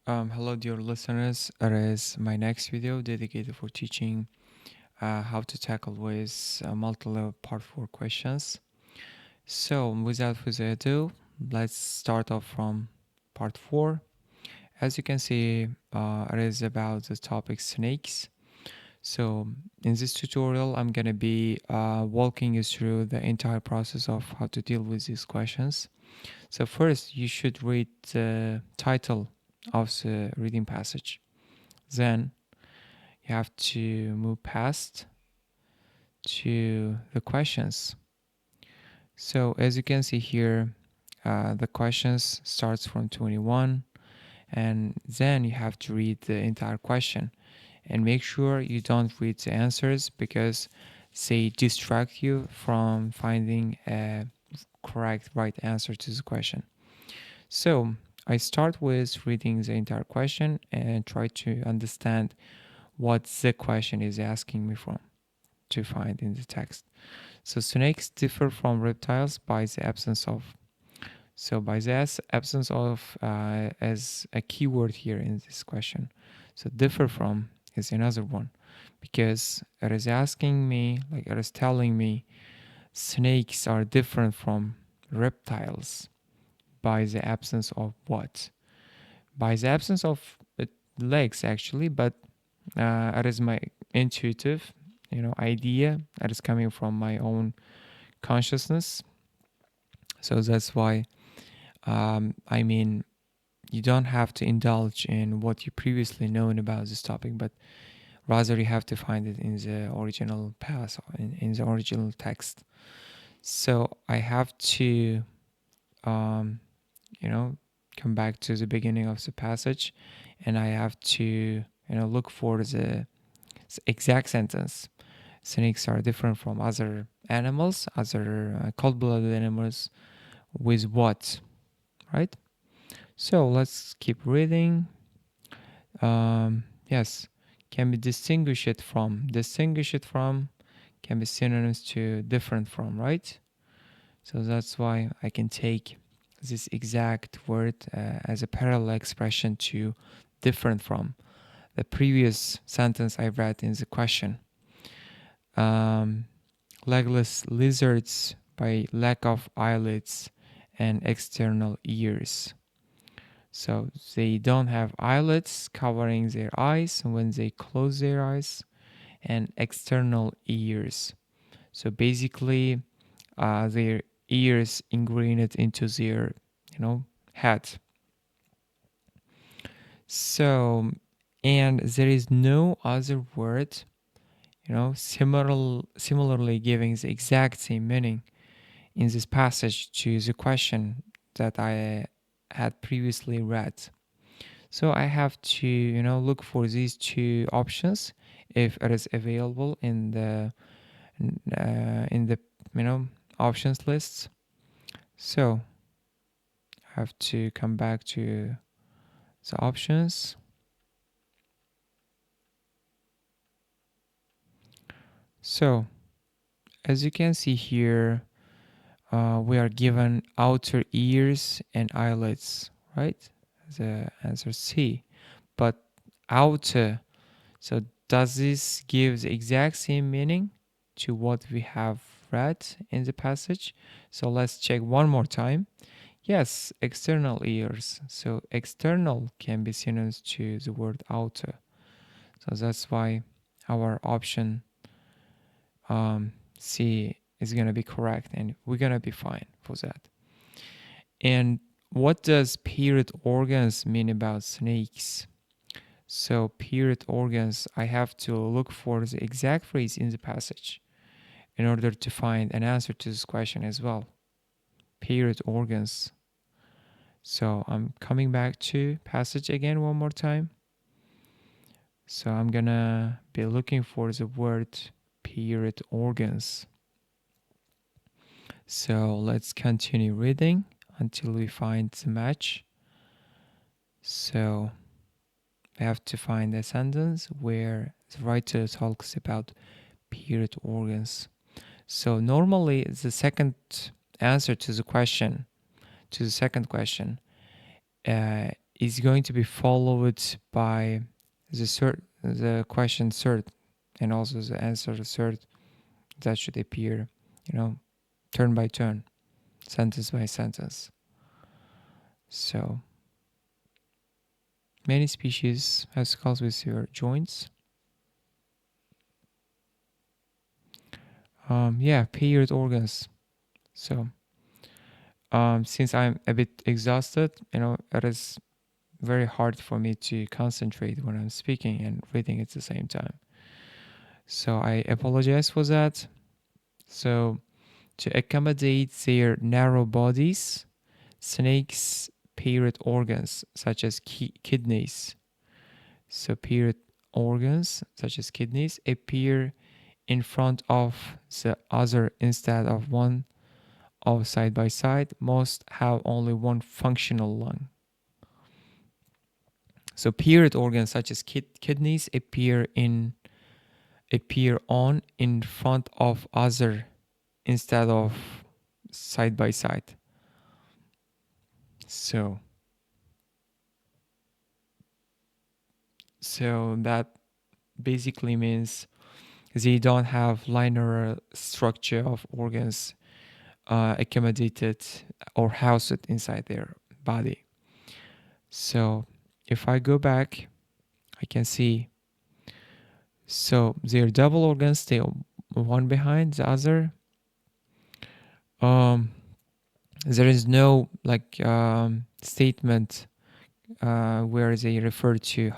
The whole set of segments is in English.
Hello, dear listeners. It is my next video dedicated for teaching how to tackle with multi-level part 4 questions. So, without further ado, let's start off from part 4. As you can see, it is about the topic snakes. So, in this tutorial, I'm going to be walking you through the entire process of how to deal with these questions. So, first, you should read the title of the reading passage. Then you have to move past to the questions. So as you can see here, the questions starts from 21, and then you have to read the entire question and make sure you don't read the answers because they distract you from finding a correct right answer to the question. So I start with reading the entire question and try to understand what the question is asking me from to find in the text. So snakes differ from reptiles by the absence of. So by the absence of as a keyword here in this question. So differ from is another one because it is asking me, like it is telling me, snakes are different from reptiles by the absence of what? By the absence of legs actually, but it is my intuitive idea that is coming from my own consciousness. So that's why I mean you don't have to indulge in what you previously known about this topic, but rather you have to find it in the original path, in the original text. So I have to um, you know come back to the beginning of the passage, and I have to look for the exact sentence. Snakes are different from other animals, other cold-blooded animals, with what, right? So let's keep reading. Yes, can be distinguished from. Distinguish it from can be synonyms to different from, right? So that's why I can take this exact word as a parallel expression to different from the previous sentence I read in the question. Um, Legless lizards by lack of eyelids and external ears. So they don't have eyelids covering their eyes when they close their eyes, and external ears. So basically, their ears ingrained into their, head. So, and there is no other word, similarly giving the exact same meaning in this passage to the question that I had previously read. So I have to, look for these two options if it is available in the options lists. So I have to come back to the options. So as you can see here, we are given outer ears and eyelids, right? The answer C. But outer, so does this give the exact same meaning to what we have read in the passage? So let's check one more time. Yes, external ears. So external can be synonymous to the word outer. So that's why our option C is going to be correct and we're going to be fine for that. And what does period organs mean about snakes? So period organs, I have to look for the exact phrase in the passage in order to find an answer to this question as well. Period organs. So I'm coming back to passage again one more time. So I'm gonna be looking for the word period organs. So let's continue reading until we find the match. So I have to find a sentence where the writer talks about period organs. So normally the second answer to the second question, uh, is going to be followed by the question third, and also the answer third. That should appear, turn by turn, sentence by sentence. So many species have skulls with your joints. Paired organs. So since I'm a bit exhausted, it is very hard for me to concentrate when I'm speaking and reading at the same time. So I apologize for that. So to accommodate their narrow bodies, snakes paired organs such as kidneys. So paired organs such as kidneys appear in front of the other instead of one of side by side. Most have only one functional lung. So paired organs such as kidneys appear on in front of other instead of side by side. So that basically means they don't have linear structure of organs accommodated or housed inside their body. So if I go back, I can see, so their double organs stay one behind the other. There is no statement where they refer to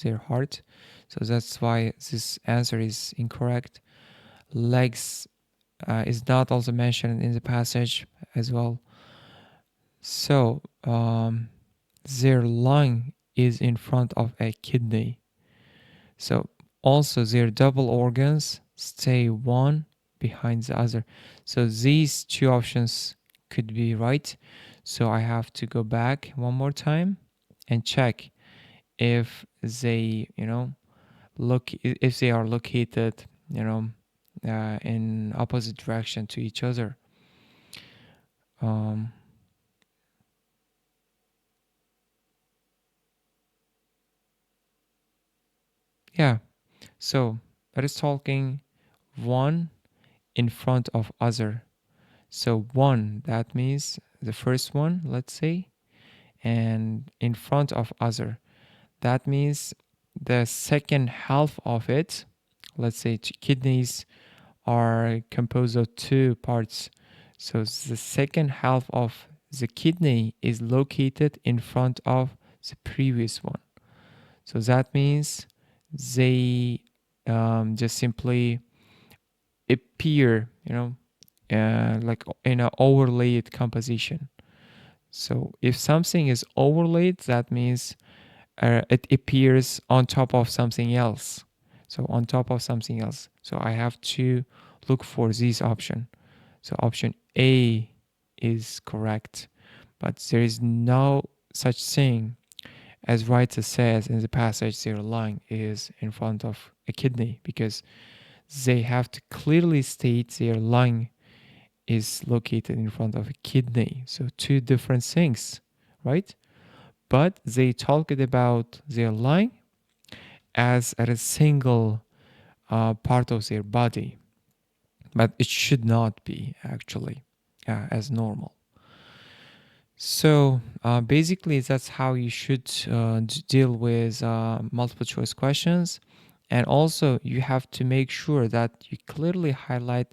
their heart. So that's why this answer is incorrect. Legs is not also mentioned in the passage as well. So their lung is in front of a kidney. So also their double organs stay one behind the other. So these two options could be right. So I have to go back one more time and check if they, if they are located, in opposite direction to each other. Um, yeah. So it is talking one in front of other. So one, that means the first one, let's say, and in front of other. That means the second half of it. Let's say kidneys are composed of two parts. So the second half of the kidney is located in front of the previous one. So that means they just simply appear, like in an overlaid composition. So if something is overlaid, that means it appears on top of something else. So on top of something else. So I have to look for this option. So option A is correct, but there is no such thing as writer says in the passage their lung is in front of a kidney, because they have to clearly state their lung is located in front of a kidney. So two different things, right? But they talked about their lung as a single part of their body, but it should not be actually as normal. So basically, that's how you should deal with multiple choice questions. And also, you have to make sure that you clearly highlight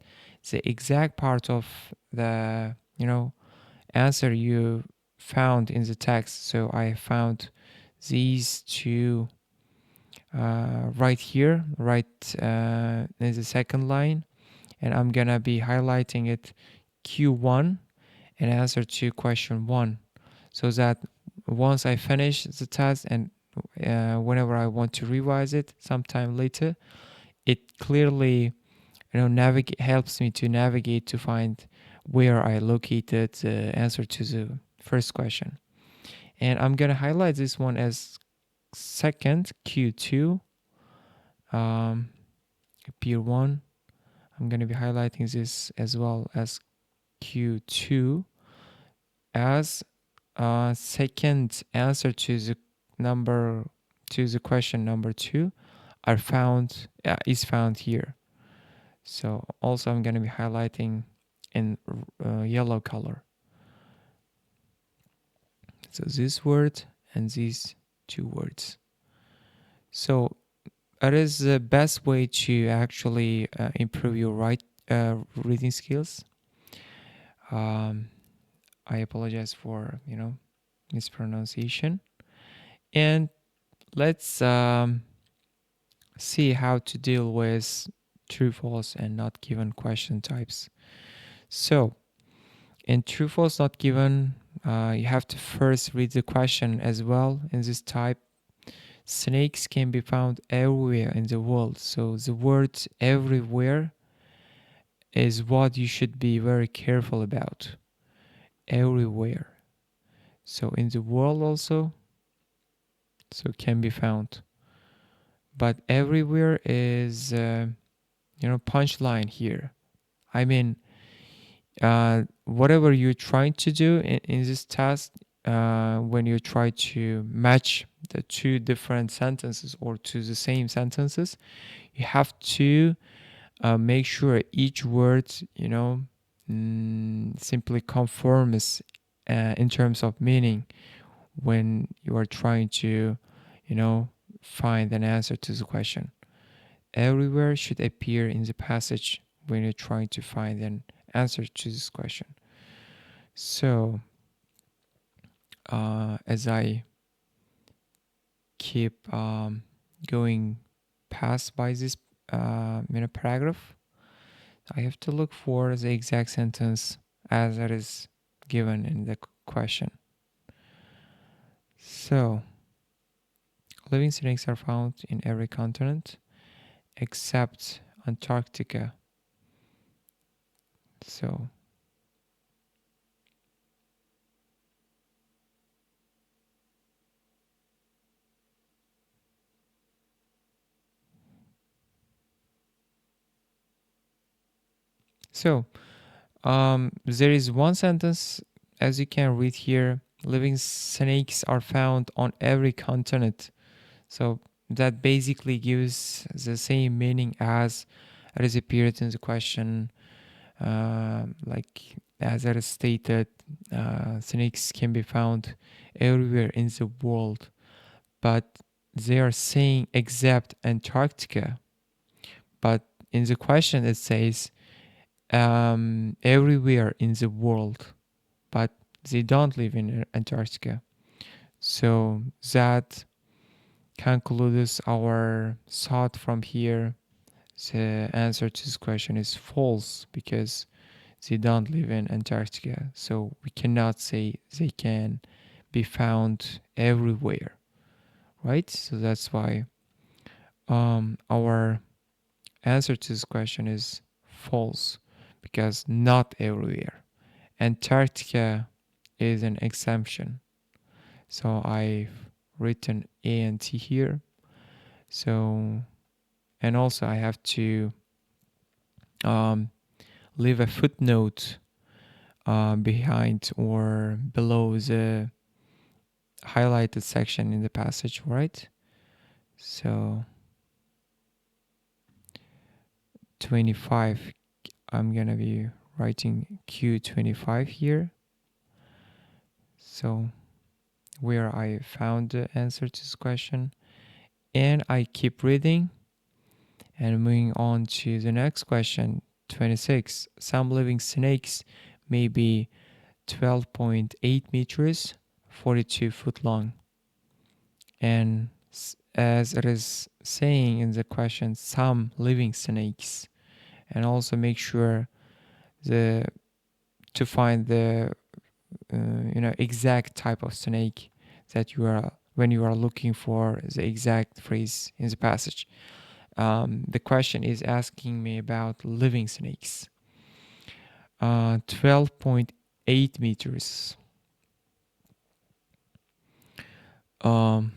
the exact part of the answer you found in the text. So I found these two right here, right in the second line, and I'm gonna be highlighting it Q1 and answer to question 1, so that once I finish the test and whenever I want to revise it sometime later, it clearly helps me to navigate to find where I located the answer to the first question. And I'm gonna highlight this one as second Q2, Peer 1. I'm gonna be highlighting this as well as Q2 as second answer to the question number 2 is found here. So also I'm going to be highlighting in yellow color. So this word and these two words. So it is the best way to actually improve your reading skills. I apologize for mispronunciation, and let's see how to deal with true, false, and not given question types. So in true, false, not given, you have to first read the question as well. In this type, snakes can be found everywhere in the world. So the word everywhere is what you should be very careful about. Everywhere. So in the world also, so can be found. But everywhere is, punchline here. I mean, whatever you're trying to do in this task, when you try to match the two different sentences or to the same sentences, you have to make sure each word, simply conforms in terms of meaning when you are trying to, find an answer to the question. Everywhere should appear in the passage when you're trying to find an answer to this question. So, as I keep going past by this paragraph, I have to look for the exact sentence as it is given in the question. So, living snakes are found in every continent except Antarctica. So, there is one sentence, as you can read here, living snakes are found on every continent. So that basically gives the same meaning as it is appeared in the question, like as it is stated, snakes can be found everywhere in the world, but they are saying except Antarctica. But in the question it says everywhere in the world, but they don't live in Antarctica. So that concludes our thought from here. The answer to this question is false because they don't live in Antarctica. So we cannot say they can be found everywhere, right? So that's why our answer to this question is false because not everywhere. Antarctica is an exemption. So I've written A and T here. So, and also I have to leave a footnote behind or below the highlighted section in the passage, right? So 25, I'm gonna be writing Q25 here. So where I found the answer to this question, and I keep reading and moving on to the next question. 26. Some living snakes may be 12.8 meters, 42 foot long. And as it is saying in the question, some living snakes. And also make sure to find the exact type of snake that you are when you are looking for the exact phrase in the passage. The question is asking me about living snakes. 12.8 meters. Some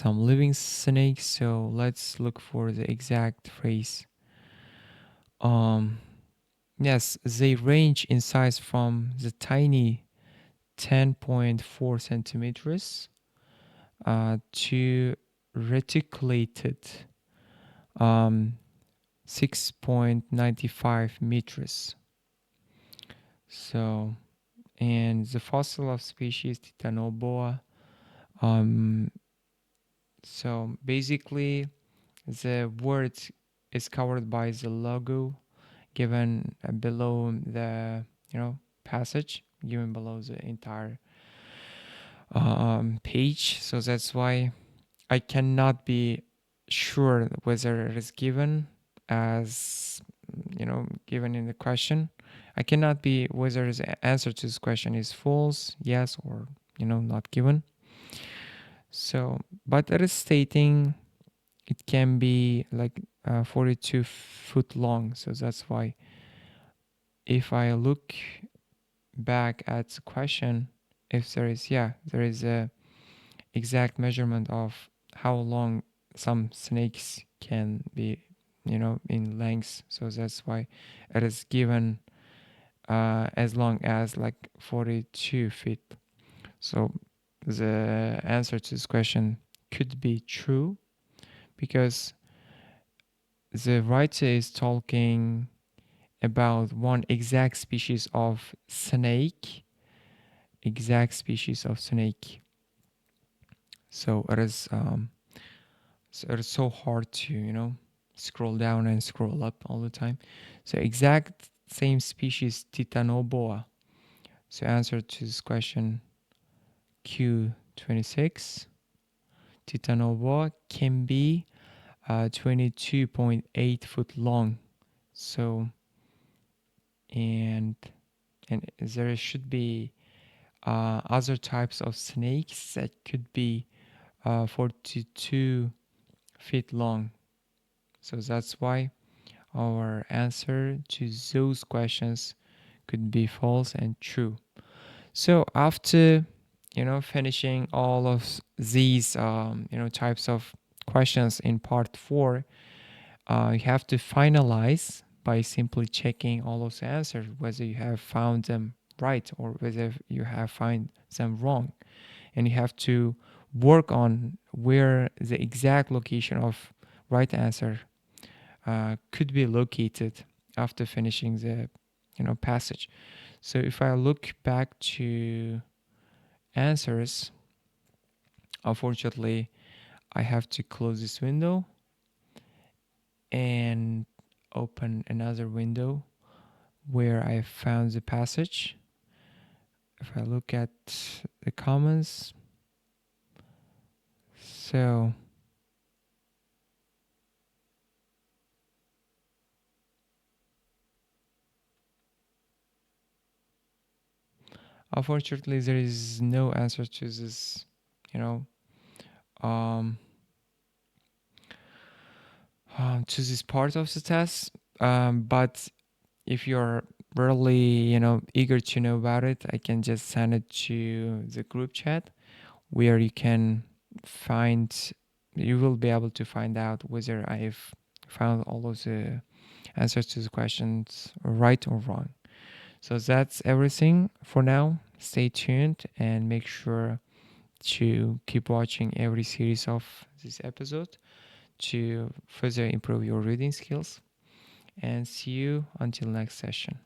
living snakes. So let's look for the exact phrase. Yes, they range in size from the tiny 10.4 centimeters to reticulated 6.95 meters. So, and the fossil of species Titanoboa. So basically, the word is covered by the logo given below the passage given below the entire page. So that's why I cannot be sure whether it is given as given in the question. I cannot be whether the answer to this question is false, yes, or not given. So, but it is stating it can be like 42 foot long. So that's why if I look back at the question, if there is a exact measurement of how long some snakes can be in length. So that's why it is given as long as like 42 feet. So the answer to this question could be true because the writer is talking about one exact species of snake. So it is so hard to scroll down and scroll up all the time. So exact same species Titanoboa. So answer to this question Q26. Titanoboa can be 22.8 foot long. So and there should be other types of snakes that could be 42 feet long. So that's why our answer to those questions could be false and true. So after finishing all of these types of questions in part 4, you have to finalize by simply checking all those answers, whether you have found them right or whether you have found them wrong. And you have to work on where the exact location of right answer could be located after finishing the passage. So if I look back to answers, unfortunately I have to close this window and open another window where I found the passage. If I look at the comments, so unfortunately there is no answer to this um, to this part of the test, but if you're really eager to know about it, I can just send it to the group chat where you will be able to find out whether I've found all of the answers to the questions right or wrong. So that's everything for now. Stay tuned and make sure to keep watching every series of this episode to further improve your reading skills. And see you until next session.